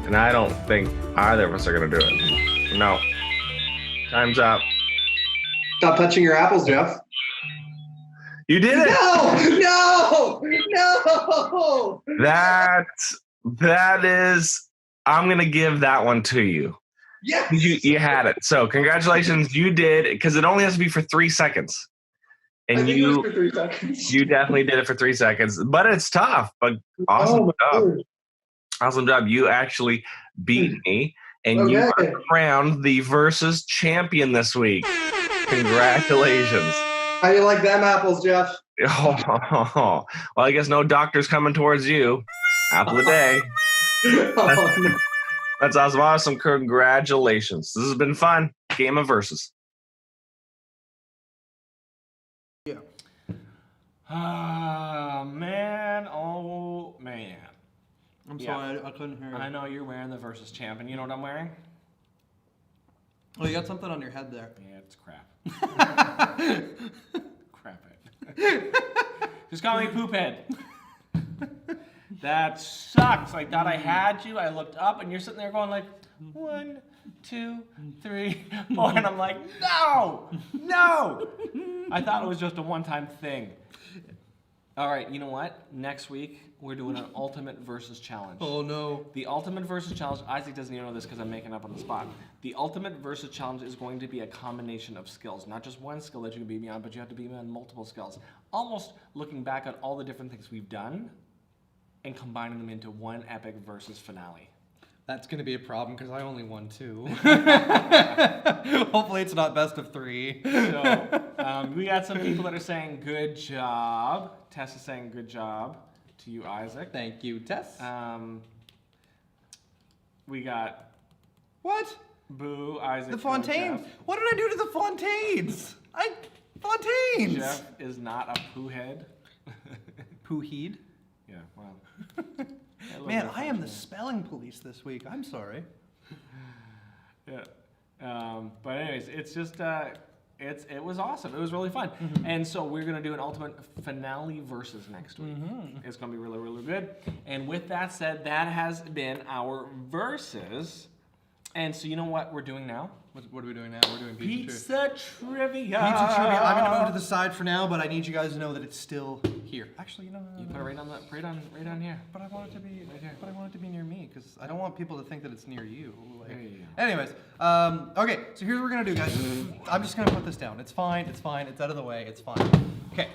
And I don't think either of us are gonna do it. No. Time's up. Stop touching your apples, Geoff. You did it! No! That is, I'm gonna give that one to you. Yes! You had it. So congratulations, you did, because it only has to be for 3 seconds. I And think it was for 3 seconds. you definitely did it for 3 seconds. But it's tough. But awesome my job. word. Awesome job. You actually beat me. And you Okay. are crowned the Versus champion this week. Congratulations. How you like them apples, Geoff? Oh, well, I guess no doctor's coming towards you. Apple a day. Oh, no. That's awesome. Awesome. Congratulations. This has been fun. Game of Versus. Oh, man. Oh, man. I'm Yeah. sorry, I couldn't hear I you. know you're wearing the Versus champ, and you know what I'm wearing? Oh, you got something on your head there. Yeah, it's crap. Crap it. Just call me Poop Head. That sucks. I thought I had you. I looked up, and you're sitting there going like, 1, 2, 3, 4, and I'm like, no. I thought it was just a one-time thing. All right, you know what? Next week, we're doing an Ultimate Versus Challenge. Oh no. The Ultimate Versus Challenge, Isaac doesn't even know this because I'm making up on the spot. The Ultimate Versus Challenge is going to be a combination of skills. Not just one skill that you can beat me on, but you have to beat me on multiple skills. Almost looking back on all the different things we've done and combining them into one epic versus finale. That's gonna be a problem because I only won 2. Hopefully it's not best of 3. So we got some people that are saying good job. Tess is saying good job to you, Isaac. Thank you, Tess. We got What? Boo, Isaac. The no Fontaines. Jeff. What did I do to the Fontaines? Fontaines. Jeff is not a poo head. Pooheed. Yeah, wow. Man, I am the spelling police this week. I'm sorry. Yeah. But anyways, it's just it was awesome. It was really fun. And so we're gonna do an ultimate finale versus next week. It's gonna be really, really good. And with that said, that has been our versus. And so you know what we're doing now? What are we doing now? We're doing Pizza trivia. Pizza trivia. I'm gonna move to the side for now, but I need you guys to know that it's still here. Actually, you know. You put it right on here. But I want it to be Right here. But I want it to be near me because I don't want people to think that it's near you. Like, There you anyways, okay. So here's what we're gonna do, guys. I'm just gonna put this down. It's fine. It's fine. It's out of the way. It's fine. Okay.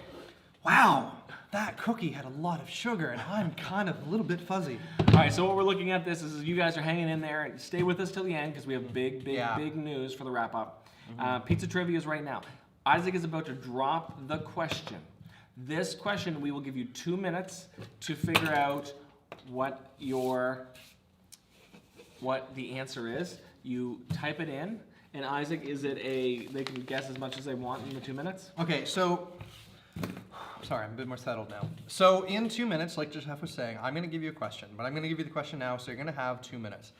Wow, that cookie had a lot of sugar, and I'm kind of a little bit fuzzy. All right, so what we're looking at this is you guys are hanging in there. And stay with us till the end because we have big news for the wrap up. Pizza trivia is right now. Isaac is about to drop the question. This question, we will give you 2 minutes to figure out what the answer is. You type it in, and Isaac, they can guess as much as they want in the 2 minutes? Okay, so. Sorry, I'm a bit more settled now. So in 2 minutes, like Geoff was saying, I'm gonna give you a question, but I'm gonna give you the question now, so you're gonna have 2 minutes.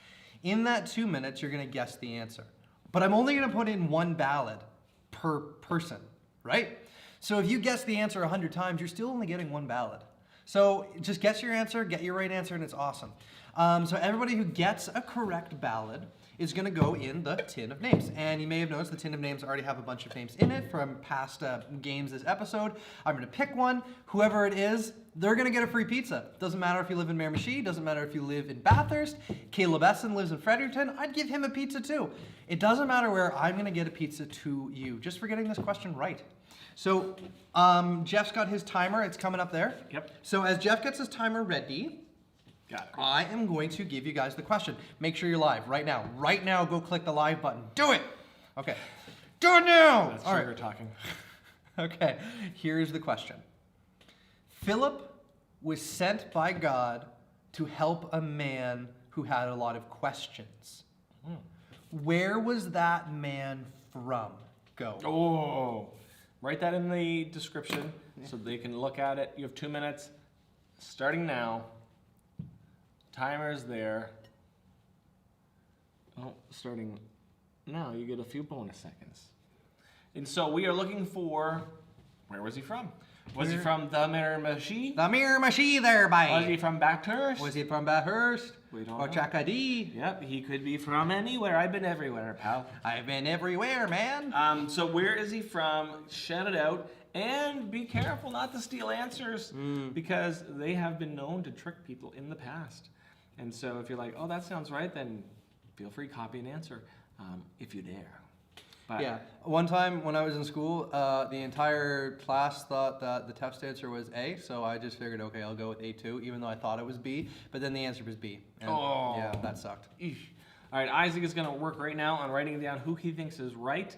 In that 2 minutes, you're gonna guess the answer. But I'm only gonna put in 1 ballot per person, right? So if you guess the answer 100 times, you're still only getting 1 ballot. So just guess your answer, get your right answer, and it's awesome. So everybody who gets a correct ballot is going to go in the tin of names. And you may have noticed the tin of names already have a bunch of names in it from past games this episode. I'm going to pick one. Whoever it is, they're going to get a free pizza. Doesn't matter if you live in Miramichi, doesn't matter if you live in Bathurst. Caleb Essen lives in Fredericton. I'd give him a pizza too. It doesn't matter where, I'm going to get a pizza to you, just for getting this question right. So Geoff's got his timer. It's coming up there. Yep. So as Geoff gets his timer ready, Got it. I am going to give you guys the question. Make sure you're live right now. Right now, go click the live button. Do it! Okay. Do it now! That's All sugar right. talking. Okay, here's the question. Philip was sent by God to help a man who had a lot of questions. Where was that man from? Go. Oh, write that in the description so they can look at it. You have 2 minutes, starting now. Timer's there. Oh, starting now. You get a few bonus seconds. And so we are looking for, where was he from? Was he from the Miramichi? The Miramichi there, bye. Was he from Bathurst? Was he from Bathurst? We don't Or know. Chakadee? Yep, he could be from anywhere. I've been everywhere, pal. I've been everywhere, man. So where is he from? Shout it out. And be careful not to steal answers because they have been known to trick people in the past. And so if you're like, oh, that sounds right, then feel free to copy an answer if you dare. But Yeah. One time when I was in school, the entire class thought that the test answer was A, so I just figured, okay, I'll go with A2, even though I thought it was B, but then the answer was B. And yeah, that sucked. Eesh. All right, Isaac is going to work right now on writing down who he thinks is right,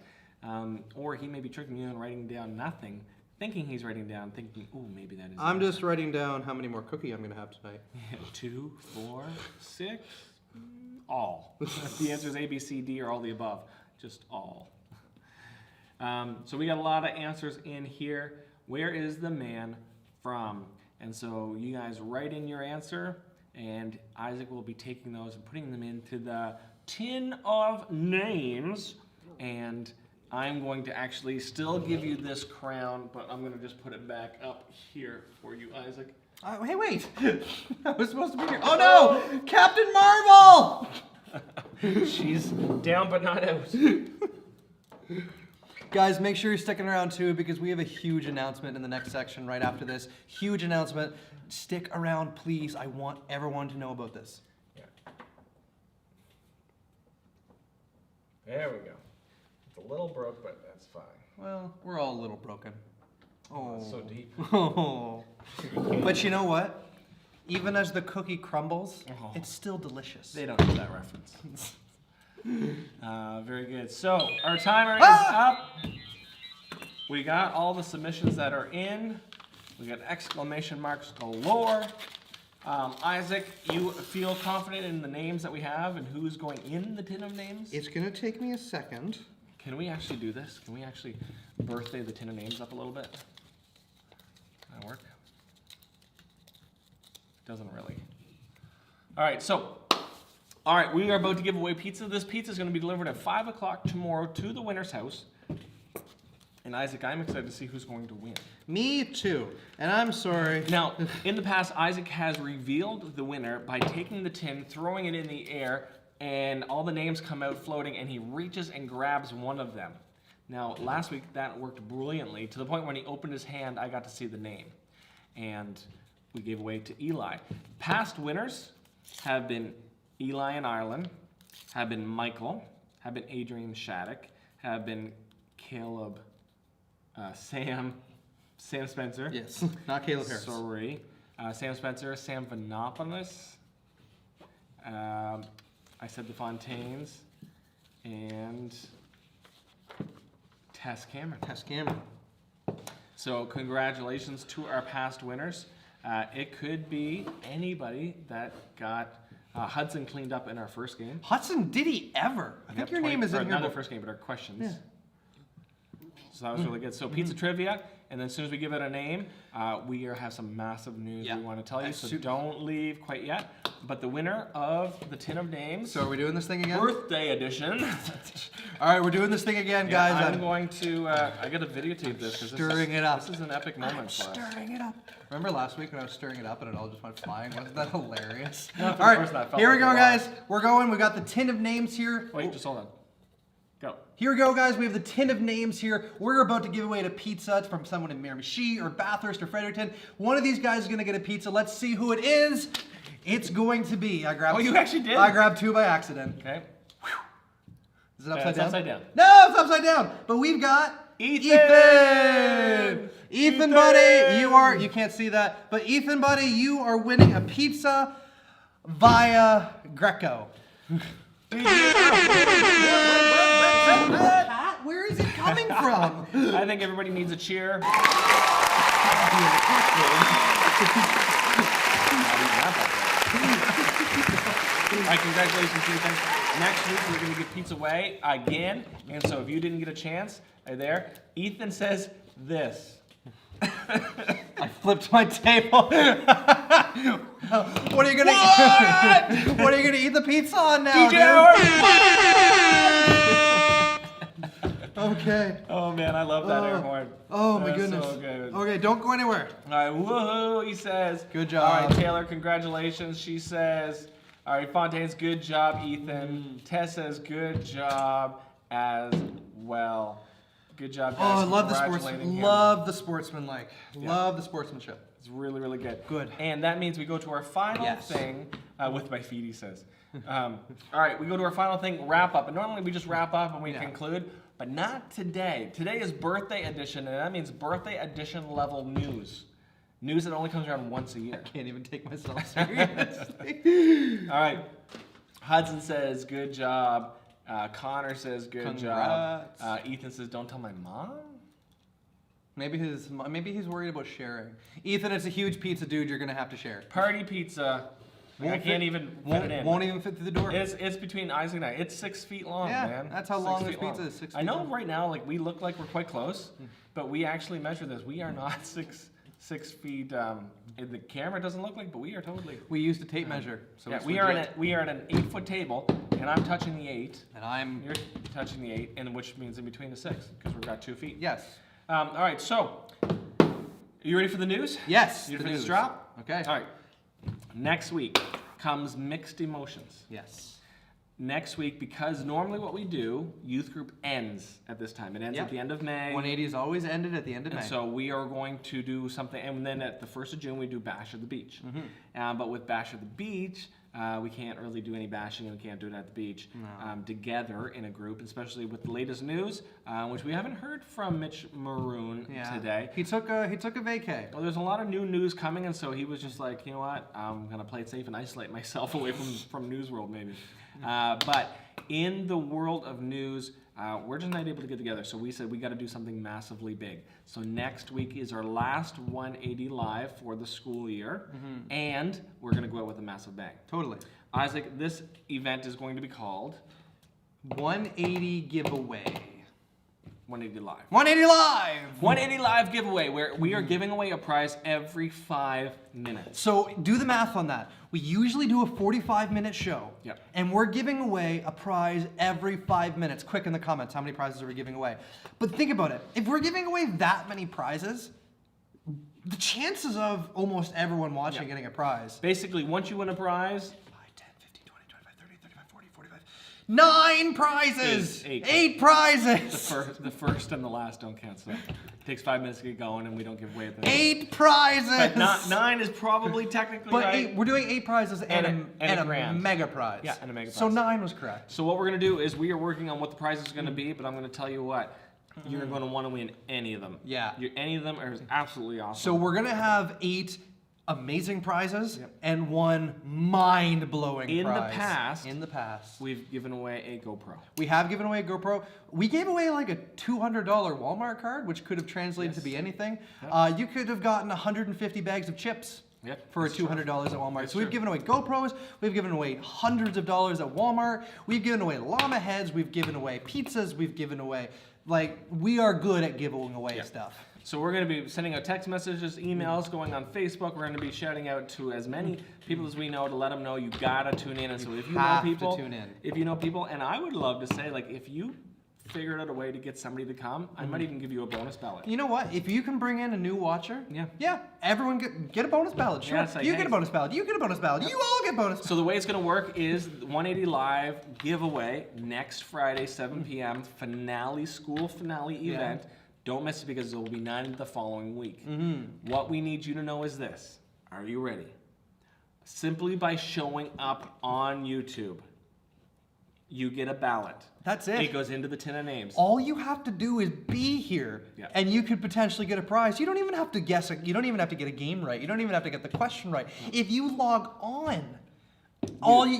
or he may be tricking you and writing down nothing, thinking he's writing down, thinking, ooh, maybe that is. I'm just writing down how many more cookie I'm going to have tonight. 2, 4, 6, all. The answer is A, B, C, D, or all the above. Just all. So we got a lot of answers in here. Where is the man from? And so you guys write in your answer, and Isaac will be taking those and putting them into the tin of names. And I'm going to actually still give you this crown, but I'm going to just put it back up here for you, Isaac. Hey, wait. I was supposed to be here. Oh, no! Captain Marvel! She's down but not out. Guys, make sure you're sticking around too because we have a huge announcement in the next section right after this. Huge announcement. Stick around, please. I want everyone to know about this. Yeah. There we go. It's a little broke, but that's fine. Well, we're all a little broken. Oh, So deep. Oh. But you know what? Even as the cookie crumbles, Oh. it's still delicious. They don't know that reference. Very good. So our timer is up. We got all the submissions that are in. We got exclamation marks galore. Isaac, you feel confident in the names that we have and who's going in the tin of names? It's going to take me a second. Can we actually do this? Can we actually birthday the tin of names up a little bit? Can that work? Doesn't really. All right, so. All right, we are about to give away pizza. This pizza is going to be delivered at 5 o'clock tomorrow to the winner's house. And Isaac, I'm excited to see who's going to win. Me too. And I'm sorry. Now, in the past, Isaac has revealed the winner by taking the tin, throwing it in the air, and all the names come out floating, and he reaches and grabs one of them. Now, last week, that worked brilliantly, to the point when he opened his hand, I got to see the name. And we gave away to Eli. Past winners have been Eli in Ireland, have been Michael, have been Adrian Shattuck, have been Caleb, Sam Spencer. Yes, not Caleb Harris. Sorry. Sam Spencer, Sam Vanopoulos. I said the Fontaines, and Tess Cameron. Tess Cameron. So congratulations to our past winners. It could be anybody that got Hudson cleaned up in our first game. Hudson, did he ever? I think your name is in here. Not our first game, but our questions. Yeah. So that was really good. So pizza trivia, and then as soon as we give it a name, we have some massive news we want to tell you. So don't leave quite yet. But the winner of the tin of names. So are we doing this thing again? Birthday edition. All right, we're doing this thing again, guys. I'm going to. I got to videotape this because stirring it up. This is an epic moment for us. Stirring it up. Remember last week when I was stirring it up and it all just went flying? Wasn't that hilarious? No, all right, here we go, like guys. We're going. We got the tin of names here. Wait, just hold on. Go. Here we go, guys. We have the tin of names here. We're about to give away a pizza from someone in Miramichi or Bathurst or Fredericton. One of these guys is going to get a pizza. Let's see who it is. It's going to be. I grabbed. Oh, you actually did? I grabbed two by accident. Okay. Is it upside down? Upside down. No, it's upside down. But we've got Ethan. Ethan, buddy, you can't see that, but Ethan, buddy, you are winning a pizza via Greco. Pat, where is it coming from? I think everybody needs a cheer. All right, congratulations, Ethan. Next week, we're going to give pizza away again. And so if you didn't get a chance, Right there. Ethan says this. I flipped my table. What are you gonna eat? What are you gonna eat the pizza on now, dude? Okay. Oh man, I love that air horn. Oh my That's goodness. So good. Okay, don't go anywhere. All right, woohoo, he says. Good All job. right, Taylor, congratulations. She says, all right, Fontaine's good job, Ethan. Tess says good job as well. Good job, guys. Oh, I love the Congratulating him. love the sportsmanlike. Love the sportsmanship. It's really, really good. Good. And that means we go to our final thing, with my feet, he says. All right, we go to our final thing, wrap up. And normally we just wrap up and we conclude, but not today. Today is birthday edition, and that means birthday edition level news. News that only comes around once a year. Can't even take myself seriously. All right. Hudson says, good job. Connor says, good job. Ethan says, don't tell my mom. Maybe he's worried about sharing. Ethan, it's a huge pizza, dude. You're gonna have to share. Party pizza. I can't even fit it in. Won't even fit through the door. It's between Isaac and I. It's 6 feet long, man. That's how 6 long this feet pizza long. is. 6 I feet know long. right now, like we look like we're quite close, but we actually measure this. We are not 6 feet. The camera doesn't look like, but we are totally. We used a tape measure. So it's we legit. are at an 8-foot table, and I'm touching the 8. And You're touching the 8, and which means in between the 6, because we've got 2 feet. Yes. All right, so are you ready for the news? Yes. You ready the for this news. drop? Okay. All right. Next week comes mixed emotions. Yes. Next week, because normally what we do, youth group ends at this time. It ends at the end of May. 180 is always ended at the end of May. And so we are going to do something, and then at the 1st of June we do Bash at the Beach. But with Bash at the Beach, we can't really do any bashing, and we can't do it at the beach together in a group, especially with the latest news, which we haven't heard from Mitch Maroon today. He took a vacay. Well, there's a lot of new news coming, and so he was just like, you know what, I'm gonna play it safe and isolate myself away from news world maybe. But in the world of news, we're just not able to get together. So we said we got to do something massively big. So next week is our last 180 Live for the school year, and we're gonna go out with a massive bang. Totally. Isaac, this event is going to be called 180 Giveaway. 180 Live. 180 Live! 180 Live giveaway, where we are giving away a prize every 5 minutes. So do the math on that. We usually do a 45-minute show. Yep. And we're giving away a prize every 5 minutes. Quick in the comments, how many prizes are we giving away? But think about it. If we're giving away that many prizes, the chances of almost everyone watching getting a prize. Basically, once you win a prize, 9 prizes! Eight. 8 prizes! the first and the last don't count. So it takes 5 minutes to get going, and we don't give away the 8 prizes! But 9 is probably technically But right. we're doing 8 prizes and a grand. mega prize. Yeah, and a mega prize. So 9 was correct. So what we're gonna do is we are working on what the prize is gonna be, but I'm gonna tell you what, you're gonna want to win any of them. Yeah. Any of them are absolutely awesome. So we're gonna have 8 amazing prizes and 1 mind-blowing prize. In the past, we've given away a GoPro. We have given away a GoPro. We gave away like a $200 Walmart card, which could have translated to be anything. You could have gotten 150 bags of chips. For $200 at Walmart. So we've given away GoPros, we've given away hundreds of dollars at Walmart, we've given away llama heads, we've given away pizzas, we've given away, like, we are good at giving away stuff. So we're going to be sending out text messages, emails, going on Facebook. We're going to be shouting out to as many people as we know to let them know you gotta tune in. And so if you know people, if you know people, and I would love to say, like, if you figured out a way to get somebody to come, I might even give you a bonus ballot. You know what? If you can bring in a new watcher, everyone get a bonus ballot. Sure, like, you get a bonus ballot. You get a bonus ballot. You all get bonus. So the way it's going to work is 180 Live giveaway next Friday, 7 p.m. School finale event. Don't miss it because there will be 9 the following week. What we need you to know is this. Are you ready? Simply by showing up on YouTube, you get a ballot. That's it. It goes into the tin of names. All you have to do is be here, and you could potentially get a prize. You don't even have to guess. You don't even have to get a game right. You don't even have to get the question right. If you log on,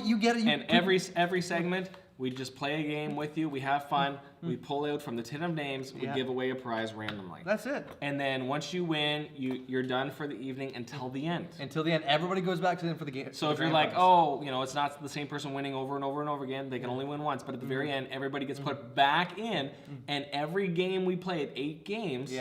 you get it. And every segment, We just play a game with you. We have fun. We pull out from the tin of names. We give away a prize randomly. That's it. And then once you win, you're done for the evening until the end. Until the end, everybody goes back to the end for the game. So if you're like, oh, it's not the same person winning over and over and over again, they can only win once. But at the very end, everybody gets put back in, and every game we played, 8 games,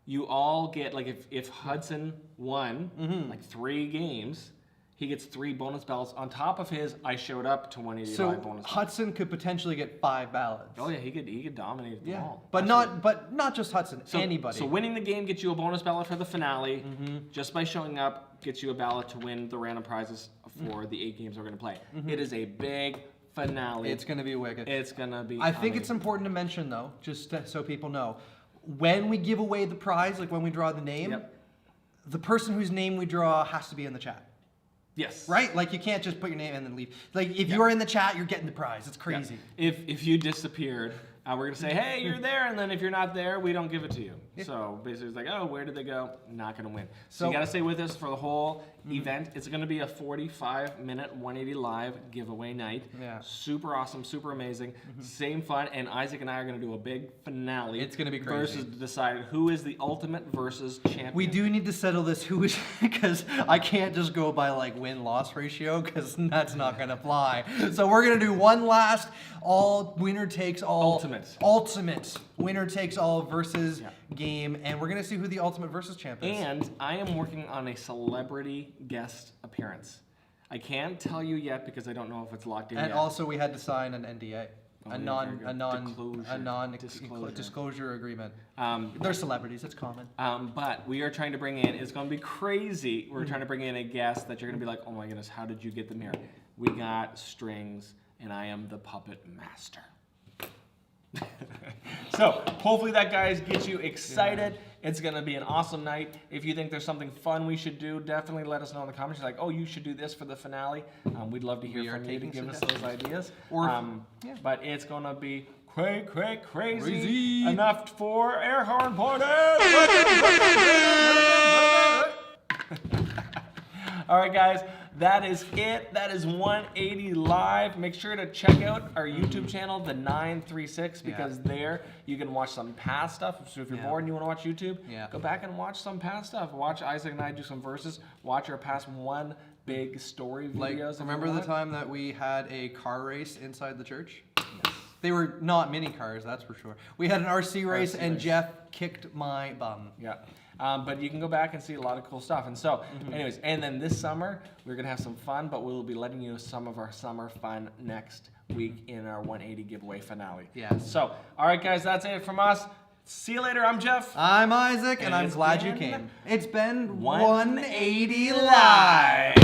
you all get, like, if Hudson won, like 3 games, he gets 3 bonus ballots on top of his I showed up to 180 live bonus. So Hudson could potentially get 5 ballots. Oh yeah, he could dominate them all. But not just Hudson, anybody. So winning the game gets you a bonus ballot for the finale. Just by showing up gets you a ballot to win the random prizes for the 8 games we're going to play. It is a big finale. It's going to be wicked. It's going to be I think it's important to mention, though, just so people know, when we give away the prize, like when we draw the name, the person whose name we draw has to be in the chat. Yes. Right? Like, you can't just put your name in and then leave. Like, if you are in the chat, you're getting the prize. It's crazy. If you disappeared, we're going to say, hey, you're there, and then if you're not there, we don't give it to you. So basically it's like, oh, where did they go? Not going to win. So you got to stay with us for the whole event. It's going to be a 45-minute 180 live giveaway night. Yeah. Super awesome, super amazing. Same fun, and Isaac and I are going to do a big finale. It's going to be crazy. Versus to decide who is the ultimate versus champion. We do need to settle this because I can't just go by like win-loss ratio because that's not going to fly. So we're going to do one last winner takes all ultimate winner takes all versus game, and we're going to see who the ultimate versus champ is. And I am working on a celebrity guest appearance. I can't tell you yet because I don't know if it's locked in yet. And also we had to sign an NDA. Oh, A non-disclosure agreement. They're celebrities, it's common. But we are trying to bring in, it's going to be crazy, we're trying to bring in a guest that you're going to be like, oh my goodness, how did you get them here? We got strings, and I am the puppet master. So hopefully that, guys, gets you excited. It's going to be an awesome night. If you think there's something fun we should do, definitely let us know in the comments. You're like, oh, you should do this for the finale. We'd love to hear from you to give us those ideas. But it's going to be crazy enough for air horn party. All right, guys. That is it. That is 180 Live. Make sure to check out our YouTube channel, the 936, because there you can watch some past stuff. So if you're bored and you want to watch YouTube, go back and watch some past stuff. Watch Isaac and I do some verses. Watch our past one big story videos. Like, remember the time that we had a car race inside the church? Yes. They were not mini cars, that's for sure. We had an RC race, and Geoff kicked my bum. Yeah. But you can go back and see a lot of cool stuff. And so, anyways, and then this summer, we're going to have some fun, but we'll be letting you know some of our summer fun next week in our 180 giveaway finale. Yes. So, all right, guys, that's it from us. See you later. I'm Geoff. I'm Isaac, and I'm glad you came. It's been 180 Live.